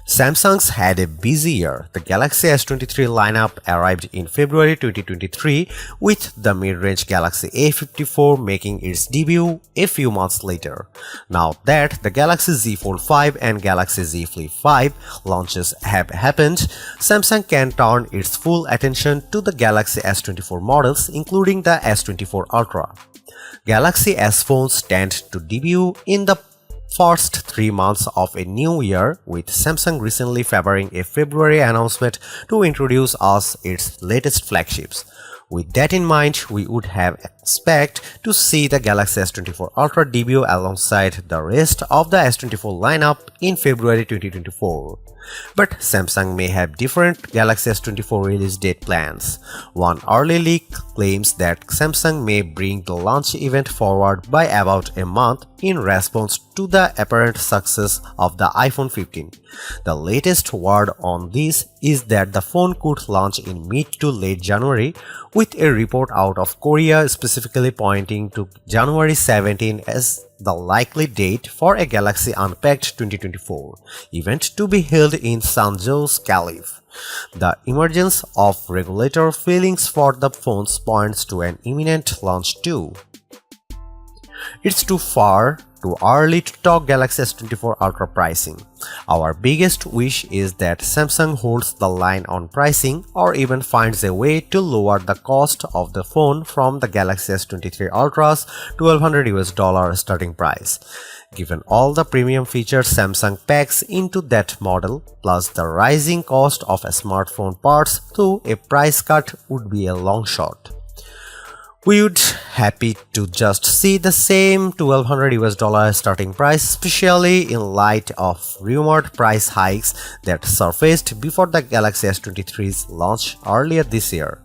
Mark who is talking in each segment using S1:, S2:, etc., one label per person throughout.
S1: Samsung's had a busy year. The Galaxy S23 lineup arrived in February 2023 with the mid-range Galaxy A54 making its debut a few months later. Now that the Galaxy Z Fold 5 and Galaxy Z Flip 5 launches have happened, Samsung can turn its full attention to the Galaxy S24 models including the S24 Ultra. Galaxy S phones tend to debut in the first 3 months of a new year, with Samsung recently favoring a February announcement to introduce us its latest flagships. With that in mind, we would have expect to see the Galaxy S24 Ultra debut alongside the rest of the S24 lineup in February 2024. But Samsung may have different Galaxy S24 release date plans. One early leak claims that Samsung may bring the launch event forward by about a month in response to the apparent success of the iPhone 15. The latest word on this is that the phone could launch in mid to late January, with a report out of Korea specifically pointing to January 17 as the likely date for a Galaxy Unpacked 2024 event to be held in Sanjos, Calif. The emergence of regulator feelings for the phones points to an imminent launch too. It's too early to talk Galaxy S24 Ultra pricing. Our biggest wish is that Samsung holds the line on pricing or even finds a way to lower the cost of the phone from the Galaxy S23 Ultra's $1,200 starting price. Given all the premium features Samsung packs into that model, plus the rising cost of smartphone parts, though a price cut would be a long shot. We would happy to just see the same $1,200 starting price, especially in light of rumored price hikes that surfaced before the Galaxy S23's launch earlier this year.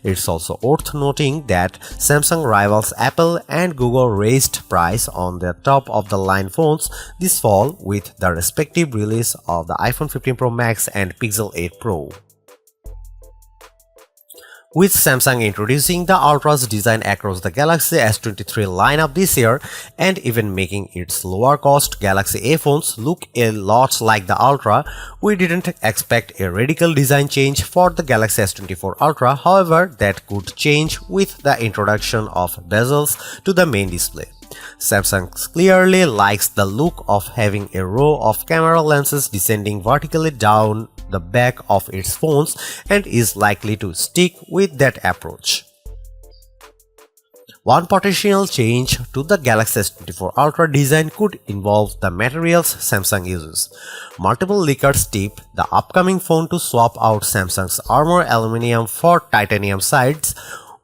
S1: It's also worth noting that Samsung rivals Apple and Google raised price on their top-of-the-line phones this fall with the respective release of the iPhone 15 Pro Max and Pixel 8 Pro. With Samsung introducing the Ultra's design across the Galaxy S23 lineup this year and even making its lower-cost Galaxy A phones look a lot like the Ultra, we didn't expect a radical design change for the Galaxy S24 Ultra. However, that could change with the introduction of bezels to the main display. Samsung clearly likes the look of having a row of camera lenses descending vertically down the back of its phones and is likely to stick with that approach. One potential change to the Galaxy S24 Ultra design could involve the materials Samsung uses. Multiple leakers tip the upcoming phone to swap out Samsung's armor aluminum for titanium sides,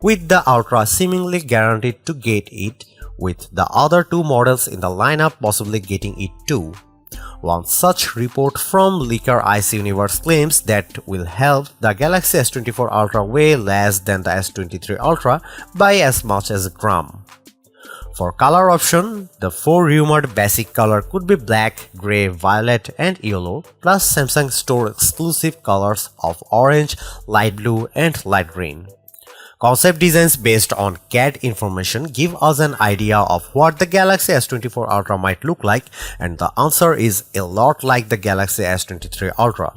S1: with the Ultra seemingly guaranteed to get it, with the other two models in the lineup possibly getting it too. One such report from leaker Ice Universe claims that will help the Galaxy S24 Ultra weigh less than the S23 Ultra by as much as a gram. For color option, the 4 rumored basic color could be black, grey, violet and yellow, plus Samsung store exclusive colors of orange, light blue and light green. Concept designs based on CAD information give us an idea of what the Galaxy S24 Ultra might look like, and the answer is a lot like the Galaxy S23 Ultra.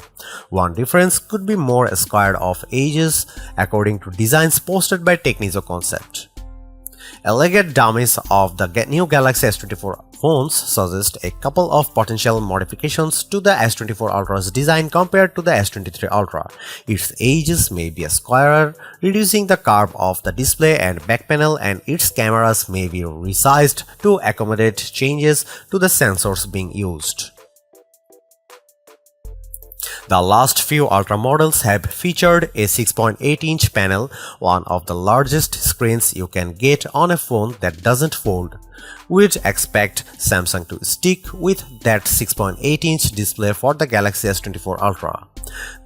S1: One difference could be more squared off edges according to designs posted by Technizo Concept. Elegant dummies of the new Galaxy S24 phones suggest a couple of potential modifications to the S24 Ultra's design compared to the S23 Ultra. Its edges may be squarer, reducing the curve of the display and back panel, and its cameras may be resized to accommodate changes to the sensors being used. The last few Ultra models have featured a 6.8-inch panel, one of the largest screens you can get on a phone that doesn't fold. We'd expect Samsung to stick with that 6.8-inch display for the Galaxy S24 Ultra.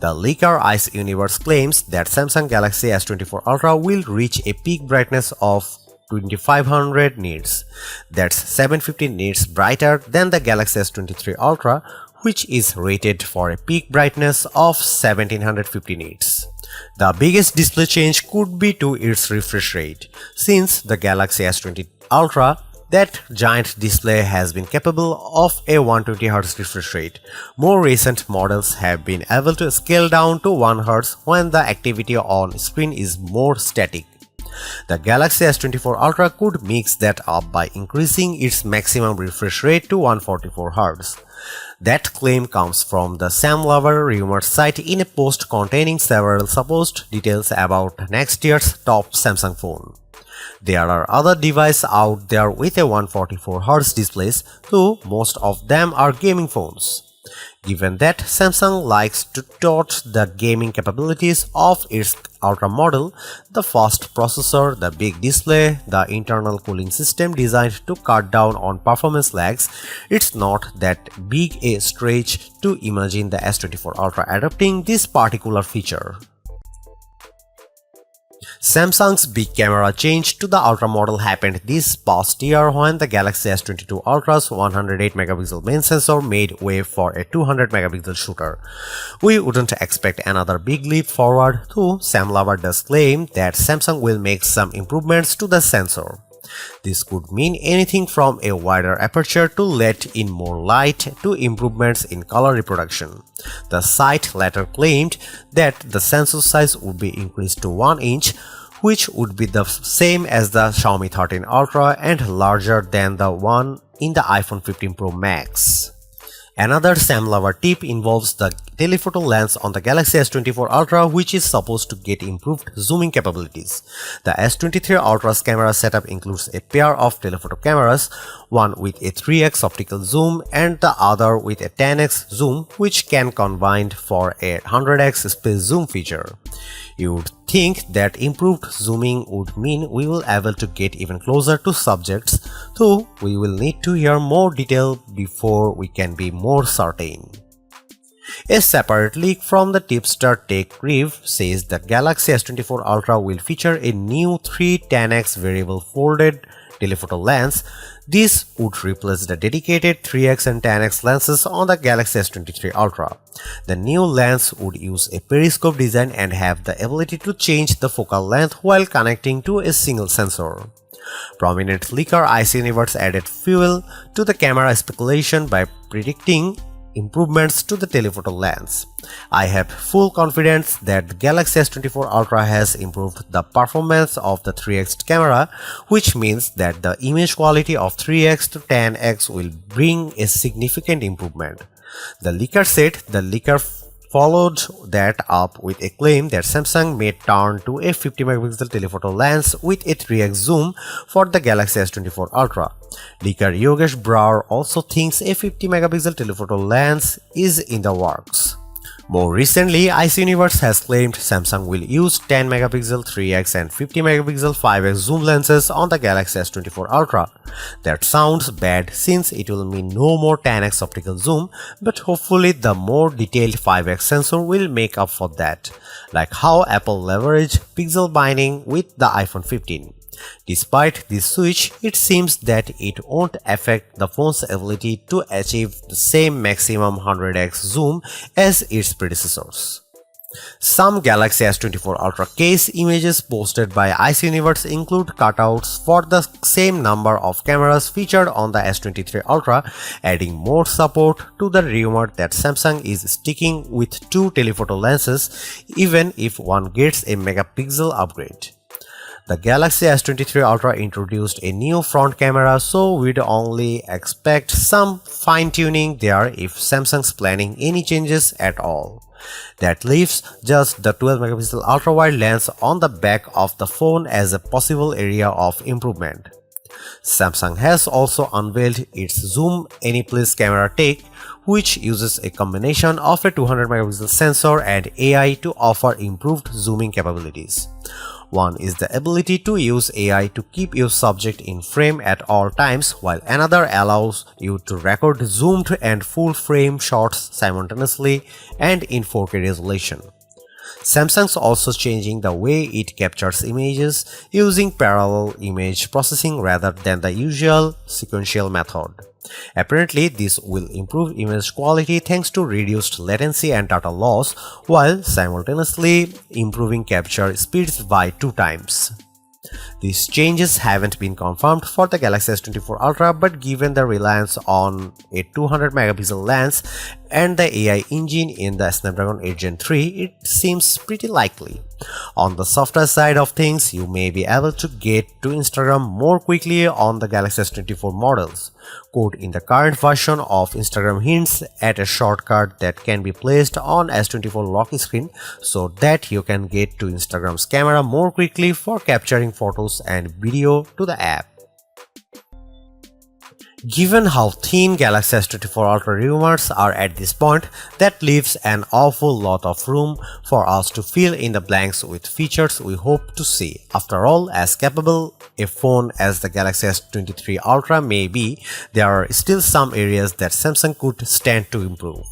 S1: The leaker Ice Universe claims that Samsung Galaxy S24 Ultra will reach a peak brightness of 2500 nits. That's 750 nits brighter than the Galaxy S23 Ultra, which is rated for a peak brightness of 1750 nits. The biggest display change could be to its refresh rate, since the Galaxy S20 Ultra that giant display has been capable of a 120Hz refresh rate. More recent models have been able to scale down to 1Hz when the activity on screen is more static. The Galaxy S24 Ultra could mix that up by increasing its maximum refresh rate to 144Hz. That claim comes from the Sam Lover rumor site in a post containing several supposed details about next year's top Samsung phone. There are other devices out there with a 144Hz displays, though most of them are gaming phones. Given that Samsung likes to tout the gaming capabilities of its Ultra model, the fast processor, the big display, the internal cooling system designed to cut down on performance lags, it's not that big a stretch to imagine the S24 Ultra adopting this particular feature. Samsung's big camera change to the Ultra model happened this past year when the Galaxy S22 Ultra's 108MP main sensor made way for a 200MP shooter. We wouldn't expect another big leap forward, though Sam Lover does claim that Samsung will make some improvements to the sensor. This could mean anything from a wider aperture to let in more light to improvements in color reproduction. The site later claimed that the sensor size would be increased to 1 inch, which would be the same as the Xiaomi 13 Ultra and larger than the one in the iPhone 15 Pro Max. Another Sam Lover tip involves the telephoto lens on the Galaxy S24 Ultra, which is supposed to get improved zooming capabilities. The S23 Ultra's camera setup includes a pair of telephoto cameras, one with a 3x optical zoom and the other with a 10x zoom, which can combine for a 100x space zoom feature. You would think that improved zooming would mean we will be able to get even closer to subjects, though we will need to hear more detail before we can be more certain. A separate leak from the tipster Tech Rev says the Galaxy S24 Ultra will feature a new 310x variable folded telephoto lens. This would replace the dedicated 3x and 10x lenses on the Galaxy S23 Ultra. The new lens would use a periscope design and have the ability to change the focal length while connecting to a single sensor. Prominent leaker IC Universe added fuel to the camera speculation by predicting improvements to the telephoto lens. I have full confidence that the Galaxy S24 Ultra has improved the performance of the 3x camera, which means that the image quality of 3x to 10x will bring a significant improvement. The leaker said. The leaker followed that up with a claim that Samsung may turn to a 50MP telephoto lens with a 3x zoom for the Galaxy S24 Ultra. Leaker Yogesh Brar also thinks a 50MP telephoto lens is in the works. More recently, IC Universe has claimed Samsung will use 10MP 3x and 50MP 5x zoom lenses on the Galaxy S24 Ultra. That sounds bad since it will mean no more 10x optical zoom, but hopefully the more detailed 5x sensor will make up for that, like how Apple leveraged pixel binding with the iPhone 15. Despite this switch, it seems that it won't affect the phone's ability to achieve the same maximum 100x zoom as its predecessors. Some Galaxy S24 Ultra case images posted by IC Universe include cutouts for the same number of cameras featured on the S23 Ultra, adding more support to the rumor that Samsung is sticking with 2 telephoto lenses even if one gets a megapixel upgrade. The Galaxy S23 Ultra introduced a new front camera, so we'd only expect some fine-tuning there if Samsung's planning any changes at all. That leaves just the 12MP ultra-wide lens on the back of the phone as a possible area of improvement. Samsung has also unveiled its Zoom Anyplace camera tech, which uses a combination of a 200MP sensor and AI to offer improved zooming capabilities. One is the ability to use AI to keep your subject in frame at all times, while another allows you to record zoomed and full-frame shots simultaneously and in 4K resolution. Samsung's also changing the way it captures images using parallel image processing rather than the usual sequential method. Apparently, this will improve image quality thanks to reduced latency and data loss, while simultaneously improving capture speeds by 2 times. These changes haven't been confirmed for the Galaxy S24 Ultra, but given the reliance on a 200 megapixel lens and the AI engine in the Snapdragon 8 Gen 3, it seems pretty likely. On the software side of things, you may be able to get to Instagram more quickly on the Galaxy S24 models. Code in the current version of Instagram hints at a shortcut that can be placed on S24 lock screen so that you can get to Instagram's camera more quickly for capturing photos and video to the app. Given how thin Galaxy S24 Ultra rumors are at this point, that leaves an awful lot of room for us to fill in the blanks with features we hope to see. After all, as capable a phone as the Galaxy S23 Ultra may be, there are still some areas that Samsung could stand to improve.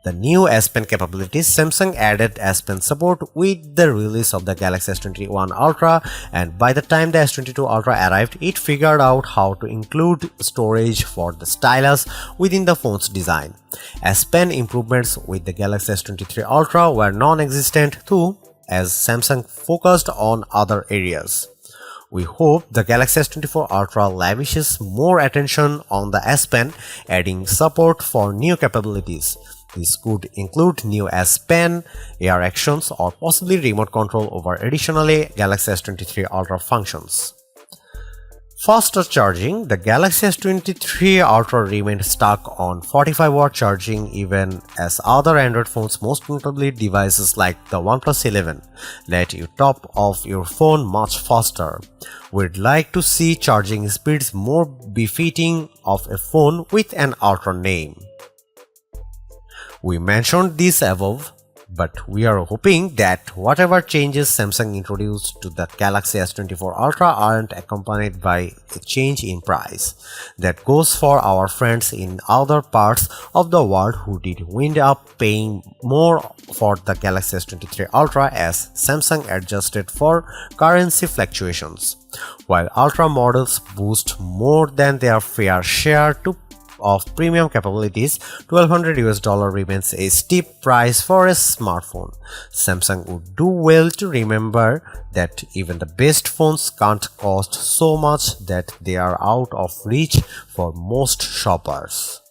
S1: The new S Pen capabilities. Samsung added S Pen support with the release of the Galaxy S21 Ultra, and by the time the S22 Ultra arrived, it figured out how to include storage for the stylus within the phone's design. S Pen improvements with the Galaxy S23 Ultra were non-existent too, as Samsung focused on other areas. We hope the Galaxy S24 Ultra lavishes more attention on the S Pen, adding support for new capabilities. This could include new S Pen, AR actions, or possibly remote control over additionally Galaxy S23 Ultra functions. Faster charging. The Galaxy S23 Ultra remained stuck on 45-watt charging even as other Android phones, most notably devices like the OnePlus 11, let you top off your phone much faster. We'd like to see charging speeds more befitting of a phone with an Ultra name. We mentioned this above, but we are hoping that whatever changes Samsung introduced to the Galaxy S24 Ultra aren't accompanied by a change in price. That goes for our friends in other parts of the world who did wind up paying more for the Galaxy S23 Ultra as Samsung adjusted for currency fluctuations. While Ultra models boost more than their fair share of premium capabilities, $1,200 remains a steep price for a smartphone. Samsung would do well to remember that even the best phones can't cost so much that they are out of reach for most shoppers.